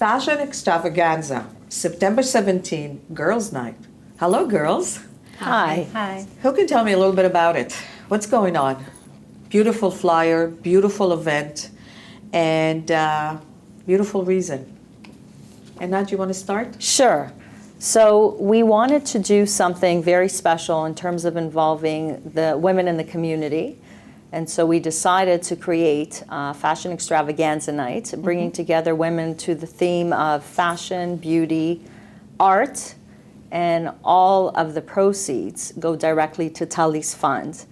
Fashion Extravaganza, September 17, Girls' Night. Hello, girls. Hi. Hi. Who can tell me a little bit about it? What's going on? Beautiful flyer, beautiful event, and beautiful reason. And now, do you want to start? Sure. So we wanted to do something very special in terms of involving the women in the community. And so we decided to create Fashion Extravaganza Night, bringing together women to the theme of fashion, beauty, art, and all of the proceeds go directly to Tali's fund.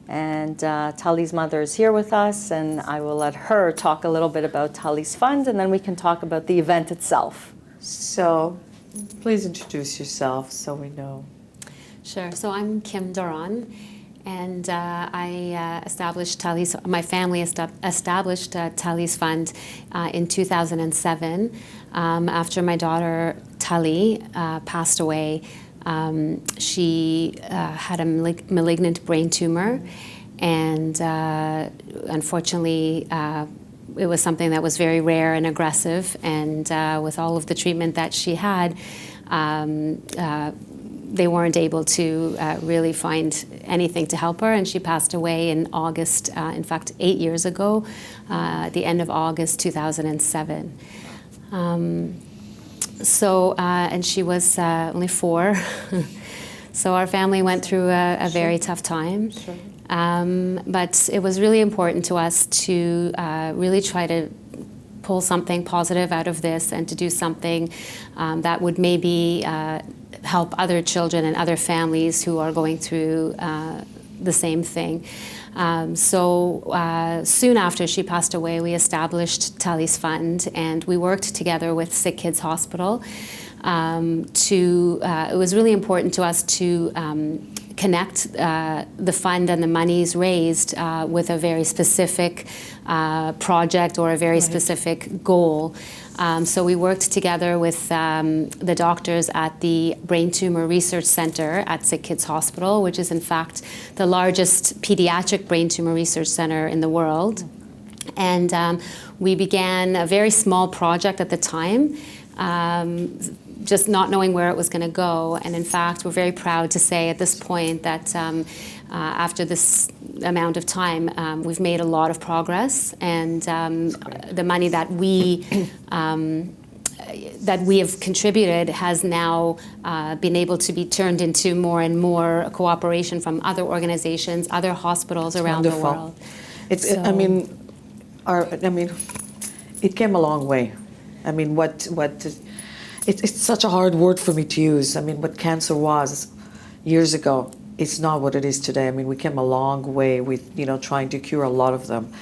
And Tali's mother is here with us, and I will let her talk a little bit about Tali's fund, and then we can talk about the event itself. So, please introduce yourself so we know. Sure. So I'm Kim Doron, and I established Tali's. My family established Tali's Fund in 2007 after my daughter Tali passed away. She had a malignant brain tumor, and unfortunately, it was something that was very rare and aggressive. And with all of the treatment that she had, they weren't able to really find anything to help her, and she passed away in August, in fact, 8 years ago, at the end of August 2007. And she was only 4. So our family went through a very tough time. Sure. But it was really important to us to really try to pull something positive out of this and to do something that would maybe help other children and other families who are going through the same thing. Soon after she passed away, we established Tali's Fund, and we worked together with Sick Kids Hospital. It was really important to us to connect the fund and the monies raised with a very specific project or a very specific goal. So we worked together with the doctors at the Brain Tumor Research Center at Sick Kids Hospital, which is in fact the largest pediatric brain tumor research center in the world. And we began a very small project at the time, just not knowing where it was going to go. And in fact, we're very proud to say at this point that after this amount of time, we've made a lot of progress, and the money that we have contributed has now been able to be turned into more and more cooperation from other organizations, other hospitals around the world. It came a long way. I mean, it's such a hard word for me to use. I mean, what cancer was years ago, it's not what it is today. I mean, we came a long way with, trying to cure a lot of them.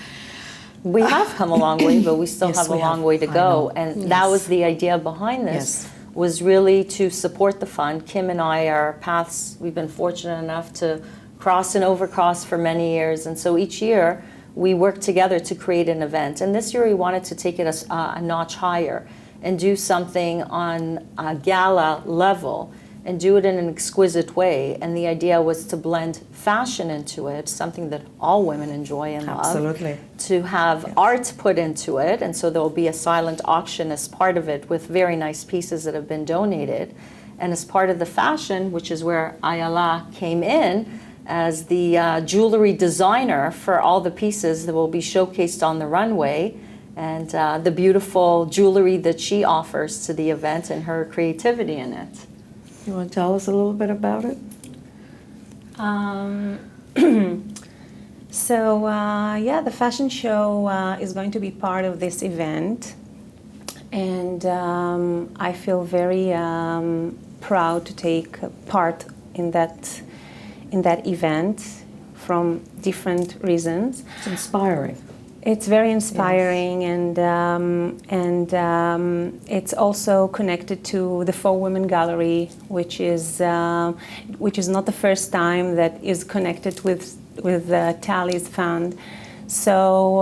We have come a long way, but we still Yes, have a we long have. way to I go. know. And that was the idea behind this, was really to support the fund. Kim and I, our paths, we've been fortunate enough to cross and overcross for many years. And so each year, we work together to create an event. And this year, we wanted to take it a notch higher and do something on a gala level and do it in an exquisite way. And the idea was to blend fashion into it, something that all women enjoy and love. Absolutely. To have art put into it, and so there will be a silent auction as part of it with very nice pieces that have been donated. And as part of the fashion, which is where Ayala came in as the jewelry designer for all the pieces that will be showcased on the runway, and the beautiful jewelry that she offers to the event and her creativity in it. You want to tell us a little bit about it? The fashion show is going to be part of this event, and I feel very proud to take part in that event from different reasons. It's inspiring. It's very inspiring, yes. and it's also connected to the For Women Gallery, which is not the first time that is connected with Tali's Fund. So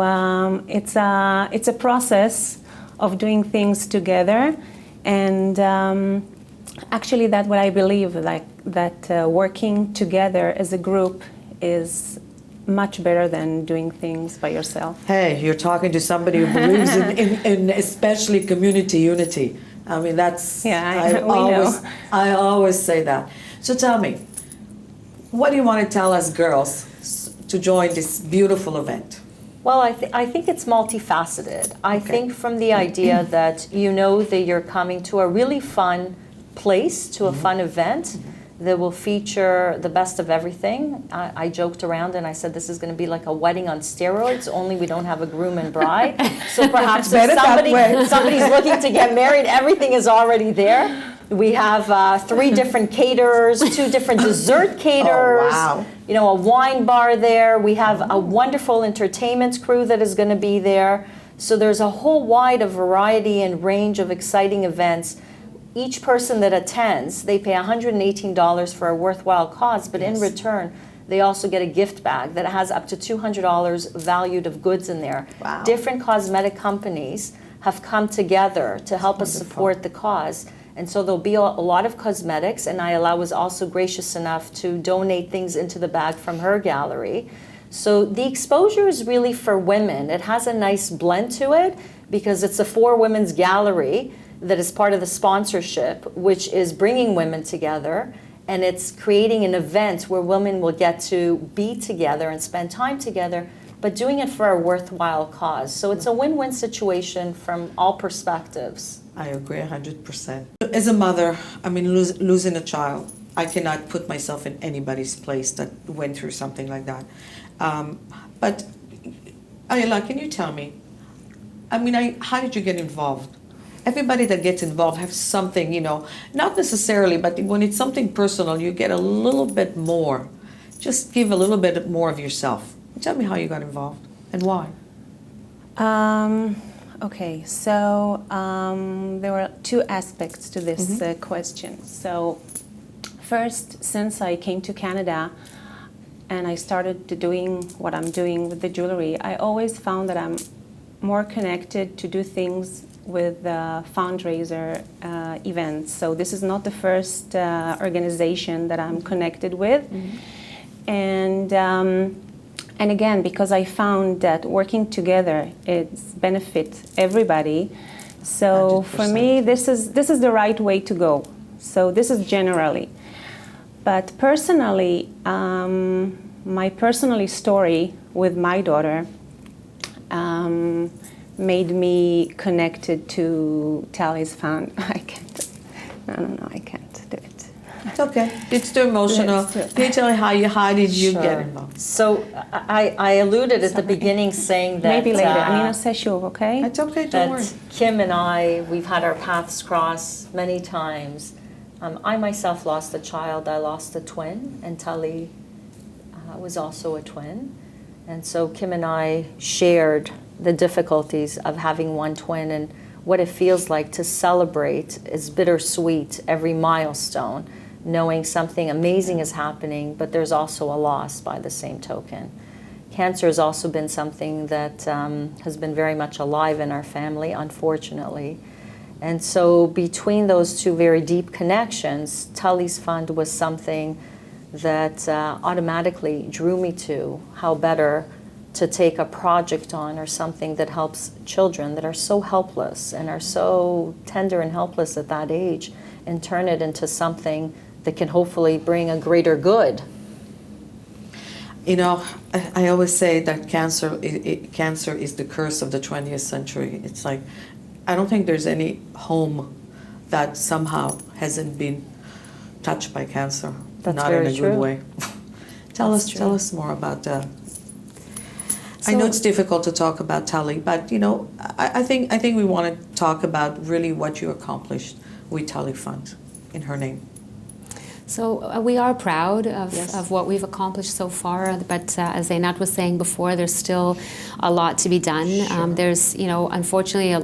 it's a process of doing things together, and actually that's what I believe, like that working together as a group is much better than doing things by yourself. Hey, you're talking to somebody who believes in especially community unity. I mean, that's, Yeah, we know. I always say that. So tell me, what do you want to tell us girls to join this beautiful event? Well, I think it's multifaceted. I think from the idea that you know that you're coming to a really fun place, to a fun event that will feature the best of everything. I joked around and I said this is going to be like a wedding on steroids, only we don't have a groom and bride. So perhaps if somebody's looking to get married, everything is already there. We have 3 different caterers, 2 different dessert caterers, wow. You know, a wine bar there. We have a wonderful entertainment crew that is going to be there. So there's a whole wide variety and range of exciting events. Each person that attends, they pay $118 for a worthwhile cause, but in return, they also get a gift bag that has up to $200 valued of goods in there. Wow. Different cosmetic companies have come together to help us support the cause. And so there'll be a lot of cosmetics, and Ayala was also gracious enough to donate things into the bag from her gallery. So the exposure is really for women. It has a nice blend to it because it's a 4 women's gallery that is part of the sponsorship, which is bringing women together, and it's creating an event where women will get to be together and spend time together, but doing it for a worthwhile cause. So it's a win-win situation from all perspectives. I agree 100%. As a mother, I mean, losing a child, I cannot put myself in anybody's place that went through something like that. But Ayala, can you tell me, I mean, how did you get involved? Everybody that gets involved has something, you know, not necessarily, but when it's something personal, you get a little bit more. Just give a little bit more of yourself. Tell me how you got involved and why. Okay, so there were 2 aspects to this question. So first, since I came to Canada and I started doing what I'm doing with the jewelry, I always found that I'm more connected to do things with fundraiser events. So this is not the first organization that I'm connected with. And again, because I found that working together, it's benefit everybody. So 100%. For me, this is the right way to go. So this is generally. But personally, my personal story with my daughter made me connected to Tally's Fund. I can't do it. It's okay. It's too emotional. Can you tell me how did you get involved? So I alluded at the beginning saying that... Maybe later. Anina Seshuv, okay? It's okay, don't worry. That Kim and I, we've had our paths cross many times. I myself lost a child. I lost a twin, and Tali was also a twin. And so Kim and I shared the difficulties of having one twin and what it feels like to celebrate is bittersweet every milestone, knowing something amazing is happening, but there's also a loss by the same token. Cancer has also been something that has been very much alive in our family, unfortunately. And so between those 2 very deep connections, Tully's Fund was something that automatically drew me to how better to take a project on or something that helps children that are so helpless and are so tender and helpless at that age and turn it into something that can hopefully bring a greater good. You know, I always say that cancer is the curse of the 20th century. It's like, I don't think there's any home that somehow hasn't been touched by cancer. That's not very in a true. good way. Tell us more about that. I know it's difficult to talk about Tali, but you know, I think we want to talk about really what you accomplished with Tali Fund in her name. So we are proud of what we've accomplished so far, but as Einat was saying before, there's still a lot to be done. Sure. There's, you know, unfortunately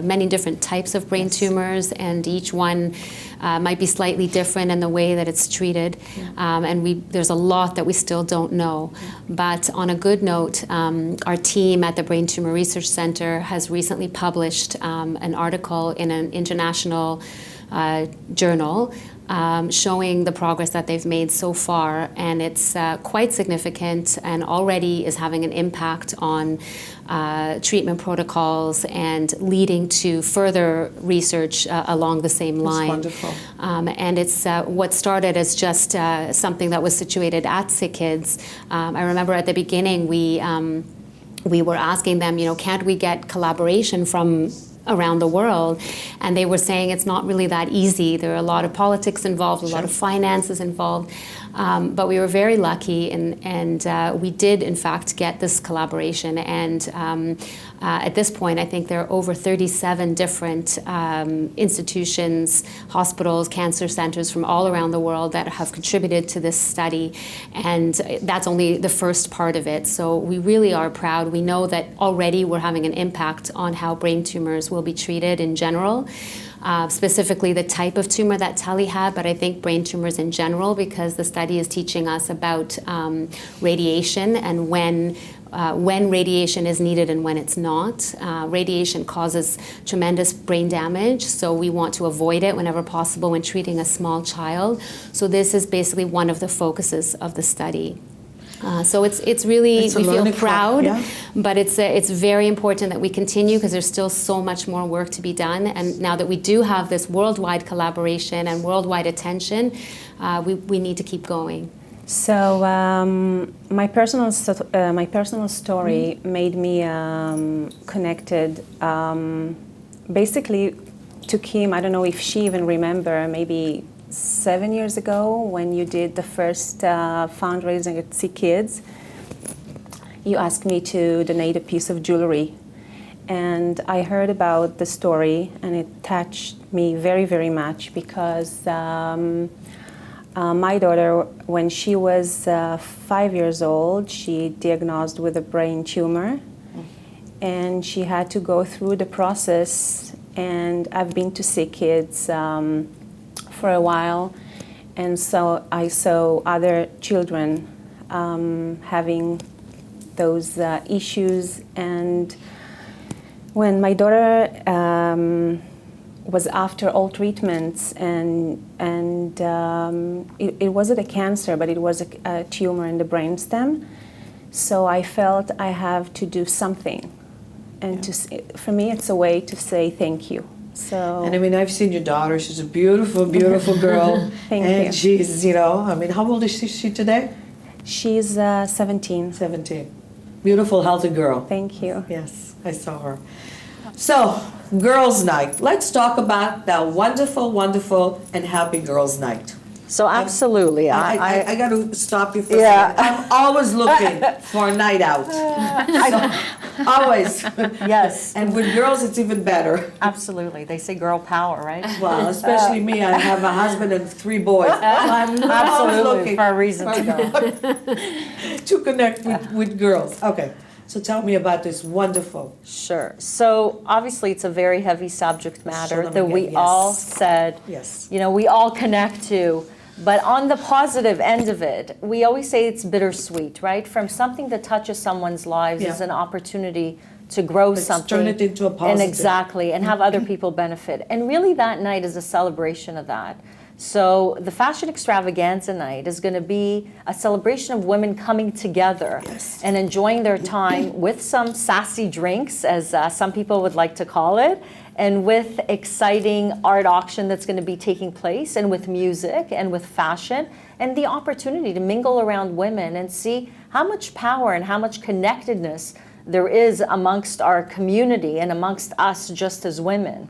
many different types of brain tumors, and each one might be slightly different in the way that it's treated. And there's a lot that we still don't know. But on a good note, our team at the Brain Tumor Research Center has recently published an article in an international journal, showing the progress that they've made so far, and it's quite significant and already is having an impact on treatment protocols and leading to further research along the same line. Wonderful. And it's what started as just something that was situated at Sick Kids. I remember at the beginning we were asking them, can't we get collaboration from around the world? And they were saying it's not really that easy. There are a lot of politics involved, a lot of finances involved. But we were very lucky, and we did, in fact, get this collaboration. And at this point, I think there are over 37 different institutions, hospitals, cancer centers from all around the world that have contributed to this study. And that's only the first part of it. So we really are proud. We know that already we're having an impact on how brain tumors will be treated in general. Specifically the type of tumor that Tali had, but I think brain tumors in general, because the study is teaching us about radiation and when radiation is needed and when it's not. Radiation causes tremendous brain damage, so we want to avoid it whenever possible when treating a small child. So this is basically one of the focuses of the study. So it's really, we feel proud, but it's very important that we continue because there's still so much more work to be done. And now that we do have this worldwide collaboration and worldwide attention, we need to keep going. So my personal story made me connected basically to Kim. I don't know if she even remember, maybe 7 years ago when you did the first fundraising at Sick Kids, you asked me to donate a piece of jewelry. And I heard about the story and it touched me very, very much because my daughter, when she was 5 years old, she diagnosed with a brain tumor and she had to go through the process. And I've been to Sick Kids for a while, and so I saw other children having those issues. And when my daughter was after all treatments, and it wasn't a cancer, but it was a tumor in the brainstem, so I felt I have to do something, and for me it's a way to say thank you. So, and I mean, I've seen your daughter. She's a beautiful, beautiful girl. Thank and you. She's, I mean, how old is she today? She's 17. 17. Beautiful, healthy girl. Thank you. Yes, I saw her. So, girls' night. Let's talk about that wonderful, wonderful, and happy girls' night. So absolutely. I got to stop you for a second. I'm always looking for a night out. Always. Yes. And with girls, it's even better. Absolutely. They say girl power, right? Well, especially me. I have a husband and 3 boys. I'm always Absolutely, looking for a reason to go. to connect with girls. Okay. So tell me about this wonderful. Sure. So obviously it's a very heavy subject matter them that again, we yes. all said, Yes. we all connect to. But on the positive end of it, we always say it's bittersweet, right? From something that touches someone's lives is an opportunity to grow something. Turn it into a positive. And exactly, and have other people benefit. And really that night is a celebration of that. So the Fashion Extravaganza night is going to be a celebration of women coming together and enjoying their time with some sassy drinks, as some people would like to call it, and with exciting art auction that's going to be taking place, and with music and with fashion, and the opportunity to mingle around women and see how much power and how much connectedness there is amongst our community and amongst us just as women.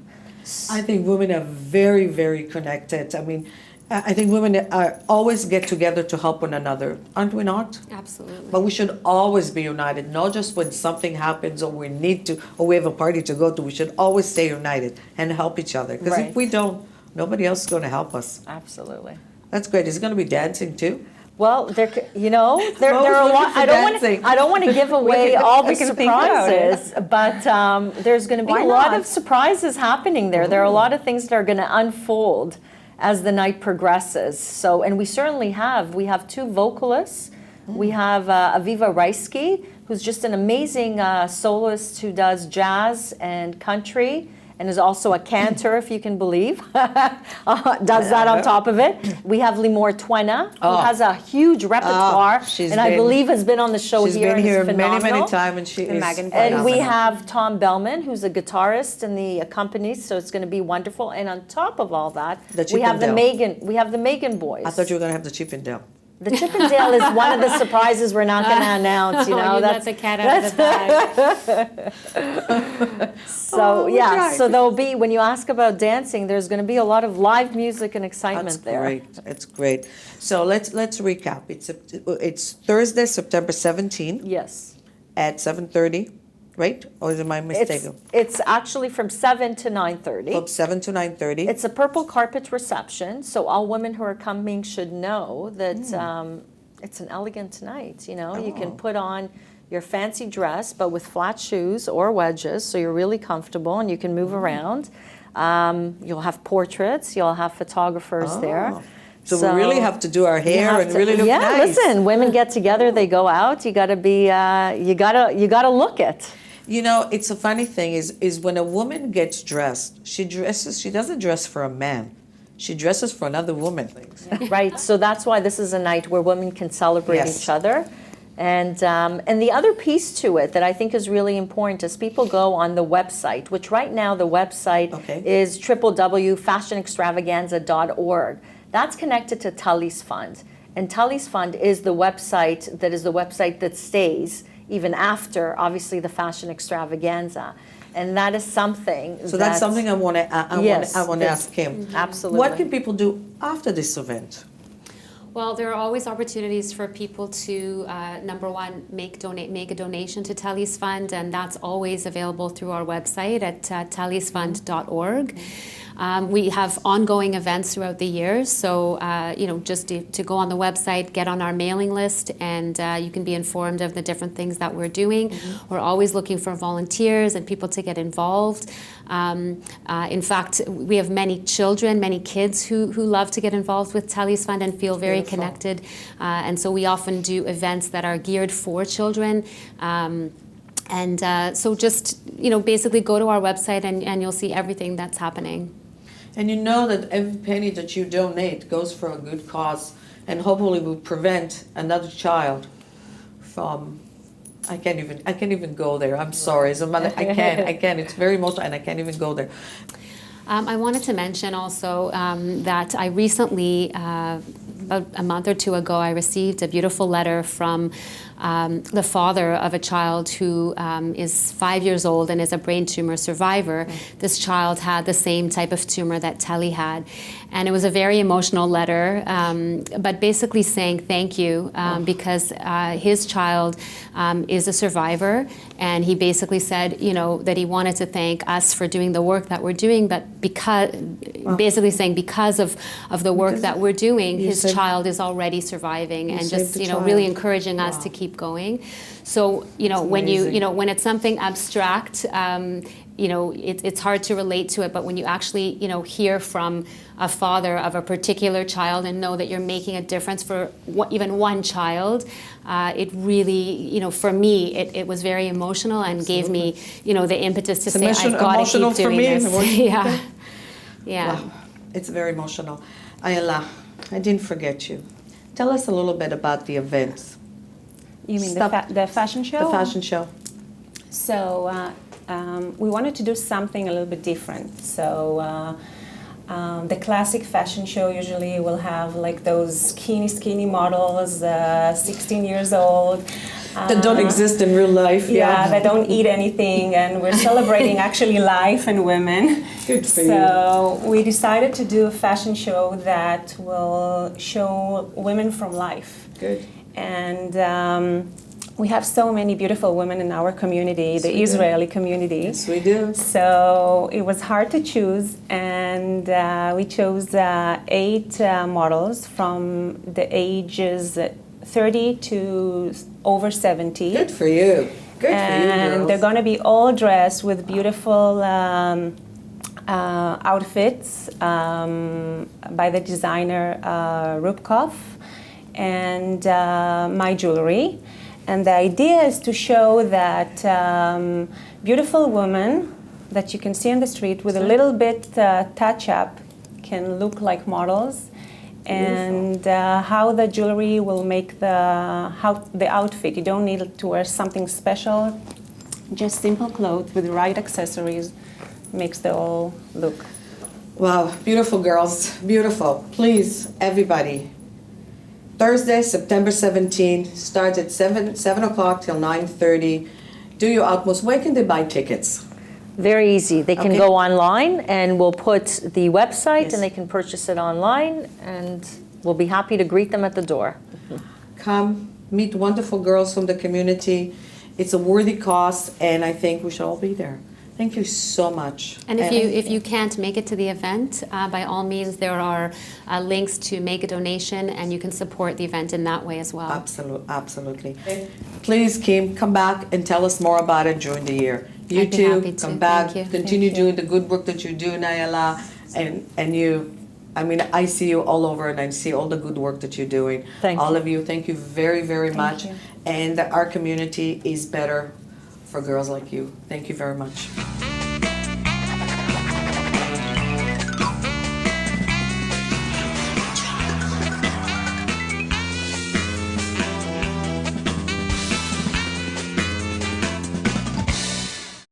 I think women are very, very connected. I mean, I think women are always get together to help one another, aren't we not? Absolutely. But we should always be united, not just when something happens or we need to, or we have a party to go to. We should always stay united and help each other. Because Right. if we don't, nobody else is going to help us. Absolutely. That's great. Is it going to be dancing too? Well, there are a Always lot. looking for dancing. I don't want to give away all the we can think about it. surprises, but there's going to be Why a lot not? of surprises happening there. There are a lot of things that are going to unfold as the night progresses. So, and we certainly have. We have 2 vocalists. We have Aviva Reisky, who's just an amazing soloist who does jazz and country, and is also a cantor, if you can believe, does that on top of it. We have Limor Twena, who has a huge repertoire, and I believe has been on the show here. She's been here many, phenomenal. many times, and she is And we have Tom Bellman, who's a guitarist and the accompanist, so it's going to be wonderful. And on top of all that, we have the Megan boys. I thought you were going to have the Chippendale. The Chippendale is one of the surprises we're not going to announce. You know, that's a cat out of the bag. So so there'll be, when you ask about dancing, there's going to be a lot of live music and excitement there. Great. It's great. So let's recap. It's Thursday, September 17th. Yes. At 7:30, right? Or is it my mistake? It's actually from 7 to 9:30. From 7 to 9:30. It's a purple carpet reception, so all women who are coming should know that it's an elegant night. You know, you can put on your fancy dress, but with flat shoes or wedges, so you're really comfortable and you can move around. You'll have portraits, you'll have photographers there. So we really have to do our hair and really look nice. Yeah, listen, women get together, they go out. You got to be, you gotta look it. You know, it's a funny thing is when a woman gets dressed, she doesn't dress for a man. She dresses for another woman. Right, so that's why this is a night where women can celebrate each other. And the other piece to it that I think is really important is people go on the website, which right now the website is www.fashionextravaganza.org. That's connected to Tully's Fund. And Tully's Fund is the website that stays even after, obviously, the Fashion Extravaganza. And that is something. So that's something I want to ask him. Absolutely. What can people do after this event? Well, there are always opportunities for people to, number one, make a donation to Tully's Fund, and that's always available through our website at tullysfund.org. We have ongoing events throughout the year, so just to go on the website, get on our mailing list, and you can be informed of the different things that we're doing. We're always looking for volunteers and people to get involved. In fact, we have many children, many kids who love to get involved with Tully's Fund and feel very connected. And so we often do events that are geared for children. So just, basically go to our website and you'll see everything that's happening. And you know that every penny that you donate goes for a good cause and hopefully will prevent another child from... I can't even go there. I'm sorry. As a mother, I can't. It's very emotional and I can't even go there. I wanted to mention also that I recently, about a month or two ago, I received a beautiful letter from the father of a child who is 5 years old and is a brain tumor survivor. This child had the same type of tumor that Telly had. And it was a very emotional letter, but basically saying thank you because his child is a survivor. And he basically said, that he wanted to thank us for doing the work that we're doing, but basically saying because of the work that we're doing, his child is already surviving, and just really encouraging us to keep going. So when when it's something abstract, it's hard to relate to it, but when you actually hear from a father of a particular child and know that you're making a difference for even one child, it really, for me, it was very emotional and gave me, the impetus to say, I've got to keep doing this. Yeah. Wow. It's very emotional. Ayala, I didn't forget you. Tell us a little bit about the events. You mean the fashion show? The fashion show. So we wanted to do something a little bit different. So the classic fashion show usually will have like those skinny models, 16 years old. That don't exist in real life. Yeah, that don't eat anything, and we're celebrating actually life and women. Good for you. So we decided to do a fashion show that will show women from life. Good. And we have so many beautiful women in our community, the Israeli community. Yes, we do. So it was hard to choose, and we chose 8 models from the ages 30 to over 70. Good for you. Good for you, And girls. they're going to be all dressed with beautiful outfits by the designer Rubkov and my jewelry. And the idea is to show that beautiful women that you can see on the street with a little bit touch up can look like models. And how the jewelry will make the outfit. You don't need to wear something special. Just simple clothes with the right accessories makes the whole look. Wow, beautiful girls, beautiful. Please, everybody. Thursday, September 17th, starts at 7 o'clock till 9:30. Do your utmost. Where can they buy tickets? Very easy. They can Okay. go online, and we'll put the website, Yes. and they can purchase it online, and we'll be happy to greet them at the door. Come, meet wonderful girls from the community. It's a worthy cause, and I think we should all be there. Thank you so much. And if you can't make it to the event, by all means, there are links to make a donation, and you can support the event in that way as well. Absolutely. Please, Kim, come back and tell us more about it during the year. You I'd be too, happy to. come back, Thank you. continue Thank you. doing the good work that you do, Nayala, and you. I mean, I see you all over, and I see all the good work that you're doing. Thank all you. of you, thank you very, very much. you. And our community is better for girls like you. Thank you very much.